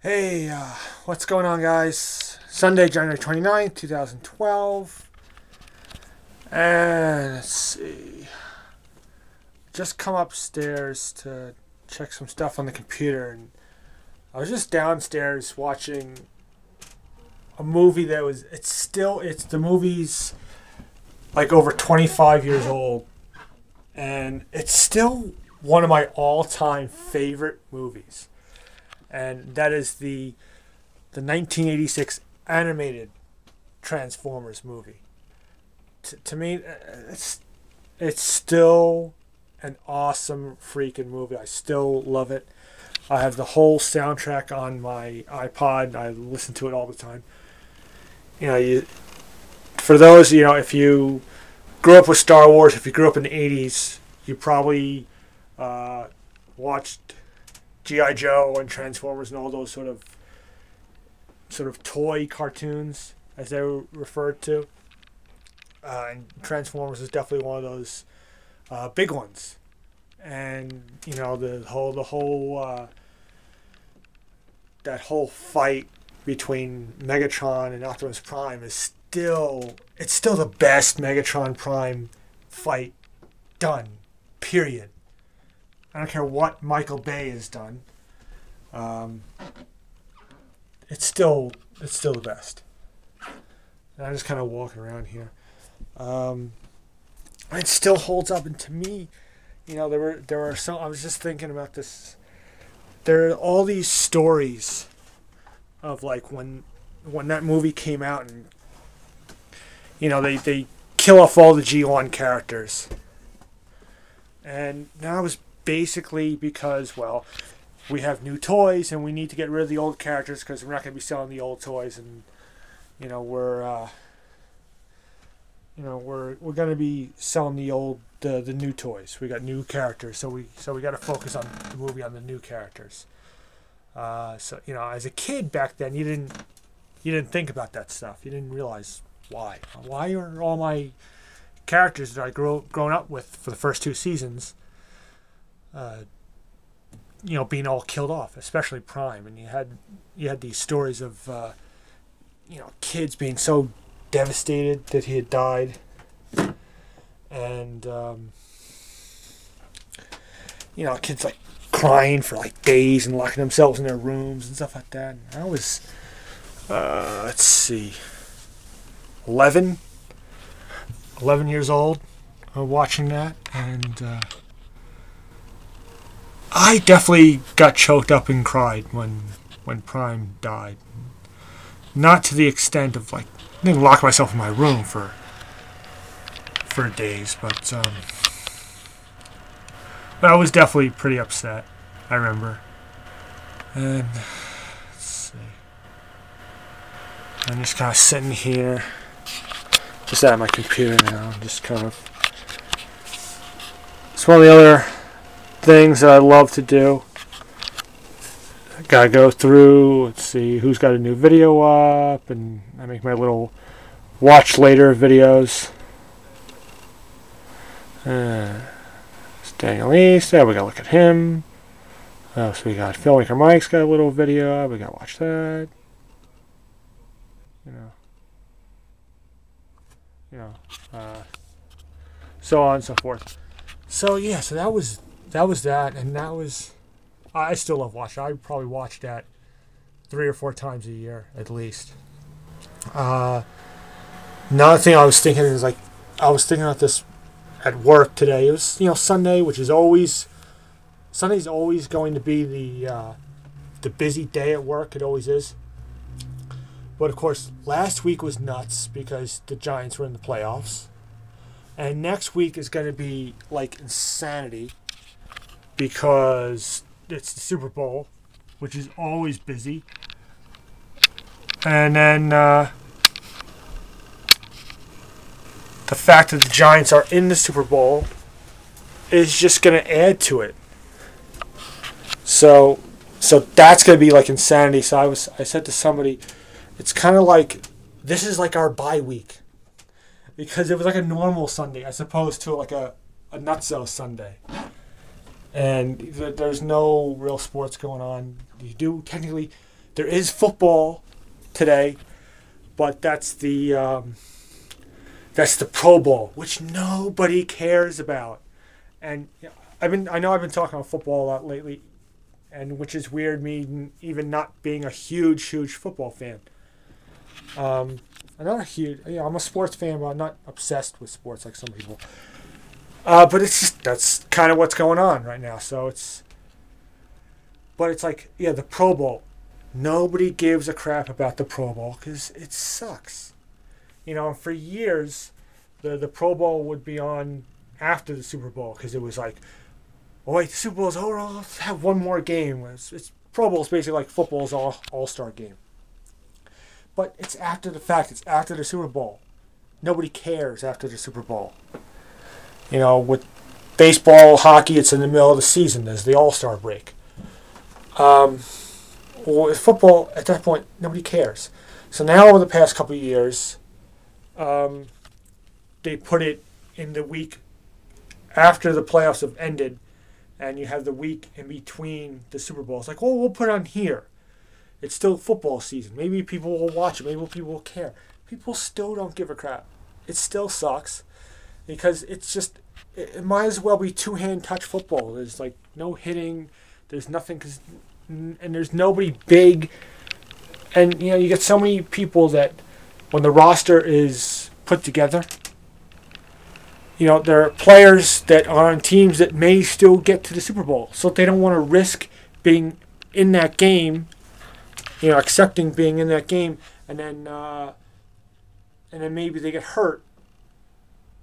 Hey, what's going on, guys? Sunday, January 29th, 2012. And let's see. Just come upstairs to check some stuff on the computer. And I was just downstairs watching a movie that was. It's the movie's like over 25 years old. And it's still one of my all time favorite movies. And that is the 1986 animated Transformers movie. To me, it's still an awesome freaking movie. I still love it. I have the whole soundtrack on my iPod. I listen to it all the time. For those, if you grew up with Star Wars, if you grew up in the 80s, you probably watched G.I. Joe and Transformers and all those sort of toy cartoons, as they were referred to. And Transformers is definitely one of those big ones. And the whole that whole fight between Megatron and Optimus Prime is still the best Megatron Prime fight done. Period. I don't care what Michael Bay has done. It's still the best. And I'm just kind of walking around here. It still holds up, and to me, there were some. I was just thinking about this. There are all these stories of like when that movie came out, and they kill off all the G1 characters, and that was basically because, well, we have new toys and we need to get rid of the old characters because we're not going to be selling the old toys, and we're going to be selling the new toys. We got new characters, so we got to focus on the movie on the new characters. So as a kid back then, you didn't think about that stuff. You didn't realize why are all my characters that I grown up with for the first two seasons being all killed off, especially Prime. And you had these stories of kids being so devastated that he had died, and kids like crying for like days and locking themselves in their rooms and stuff like that. And I was let's see, 11 years old watching that, and I definitely got choked up and cried when Prime died. Not to the extent of like, I didn't lock myself in my room for days, but I was definitely pretty upset. I remember. And let's see, I'm just kind of sitting here, just at my computer now. Just kind of. It's one of the other things that I love to do. I gotta go through, let's see who's got a new video up, and I make my little watch later videos. It's Daniel East. There we go. Look at him. So we got Filmmaker Mike's got a little video up. We gotta watch that. So on and so forth. So yeah, so that was that, and that was. I still love watching. I probably watch that 3 or 4 times a year at least. Another thing I was thinking is I was thinking about this at work today. It was Sunday, which is Sunday's always going to be the busy day at work. It always is. But of course, last week was nuts because the Giants were in the playoffs, and next week is going to be like insanity because it's the Super Bowl, which is always busy. And then the fact that the Giants are in the Super Bowl is just going to add to it. So that's going to be like insanity. So I said to somebody, it's kind of like, this is like our bye week. Because it was like a normal Sunday as opposed to like a nutso Sunday. And there's no real sports going on. You do technically, There is football today, but that's the Pro Bowl, which nobody cares about. And I know I've been talking about football a lot lately, and which is weird, me even not being a huge football fan. I'm not a huge, I'm a sports fan, but I'm not obsessed with sports like some people. But it's just, that's kind of what's going on right now. But it's like, the Pro Bowl. Nobody gives a crap about the Pro Bowl because it sucks. For years, the Pro Bowl would be on after the Super Bowl because it was like, oh wait, the Super Bowl's over, let's have one more game. It's Pro Bowl's basically like football's all-star game. But it's after the fact. It's after the Super Bowl. Nobody cares after the Super Bowl. With baseball, hockey, it's in the middle of the season. There's the all-star break. With football, at that point, nobody cares. So now over the past couple of years, they put it in the week after the playoffs have ended, and you have the week in between the Super Bowl. It's like, well, we'll put it on here. It's still football season. Maybe people will watch it. Maybe people will care. People still don't give a crap. It still sucks because it's just, it might as well be two-hand touch football. There's like no hitting. There's nothing, and there's nobody big. And, you get so many people that when the roster is put together, there are players that are on teams that may still get to the Super Bowl. So they don't want to risk being in that game, accepting being in that game, and then maybe they get hurt,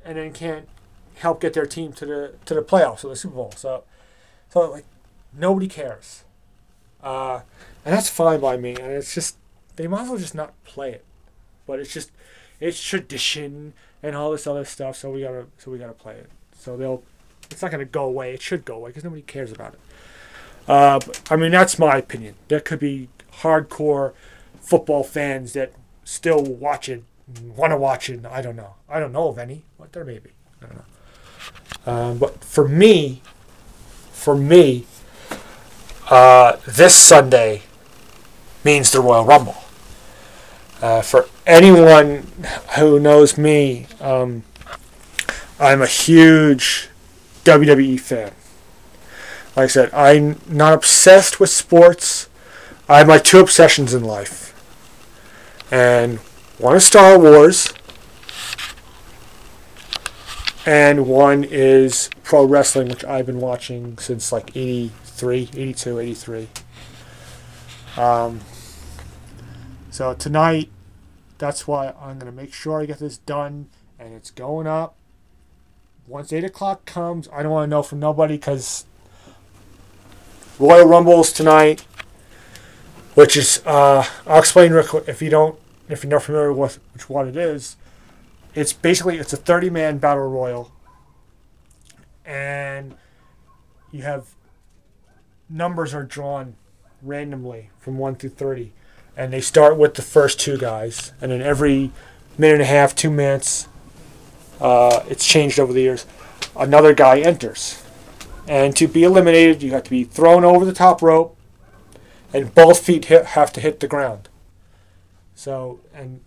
and then can't help get their team to the playoffs or the Super Bowl. So like nobody cares, and that's fine by me. And it's just they might as well just not play it, but it's tradition and all this other stuff. So we gotta play it. So it's not gonna go away. It should go away because nobody cares about it. But, that's my opinion. There could be hardcore football fans that still watch it, want to watch it. I don't know. I don't know of any, but there may be. I don't know. But for me, this Sunday means the Royal Rumble. For anyone who knows me, I'm a huge WWE fan. Like I said, I'm not obsessed with sports. I have my two obsessions in life. And one is Star Wars. And one is pro wrestling, which I've been watching since like 83. So tonight, that's why I'm going to make sure I get this done. And it's going up. Once 8 o'clock comes, I don't want to know from nobody because Royal Rumble's tonight, which is, I'll explain real quick if you're not familiar with which one it is. It's a 30-man battle royal, and you have numbers are drawn randomly from 1 through 30, and they start with the first two guys, and then every minute and a half, 2 minutes, it's changed over the years, another guy enters. And to be eliminated, you have to be thrown over the top rope, and both feet have to hit the ground. So, and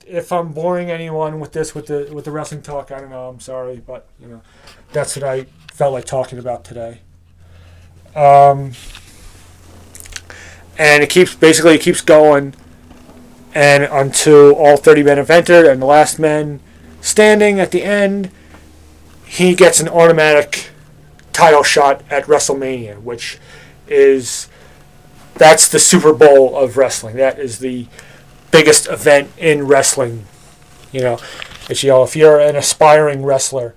if I'm boring anyone with this, with the wrestling talk, I don't know. I'm sorry, but that's what I felt like talking about today. And it keeps going, and until all 30 men have entered, and the last man standing at the end, he gets an automatic title shot at WrestleMania, that's the Super Bowl of wrestling. That is the biggest event in wrestling. If you're an aspiring wrestler,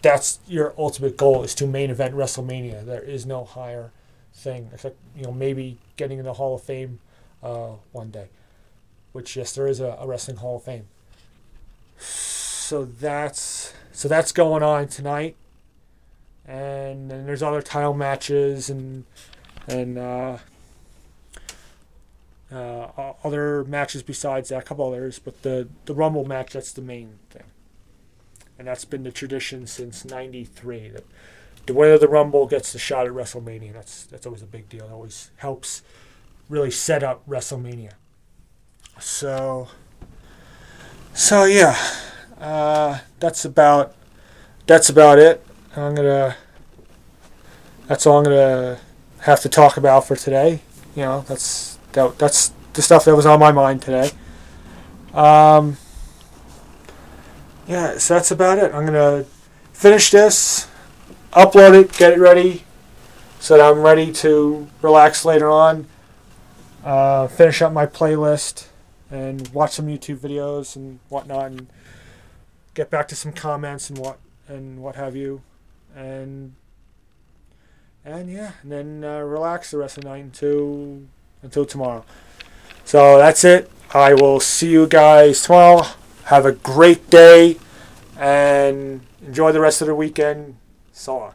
that's your ultimate goal, is to main event WrestleMania. There is no higher thing except maybe getting in the Hall of Fame one day. Which, yes, there is a wrestling Hall of Fame. So that's going on tonight, and then there's other title matches and other matches besides that, a couple others, but the Rumble match, that's the main thing, and that's been the tradition since '93. That the winner of the Rumble gets the shot at WrestleMania. That's always a big deal. It always helps really set up WrestleMania. So yeah, that's about it. That's all I'm gonna have to talk about for today. You know, that's the stuff that was on my mind today. Yeah, so that's about it. I'm gonna finish this, upload it, get it ready, so that I'm ready to relax later on. Finish up my playlist and watch some YouTube videos and whatnot, and get back to some comments and what have you, and yeah, and then relax the rest of the night until tomorrow. So that's it. I will see you guys tomorrow. Have a great day and enjoy the rest of the weekend. So long.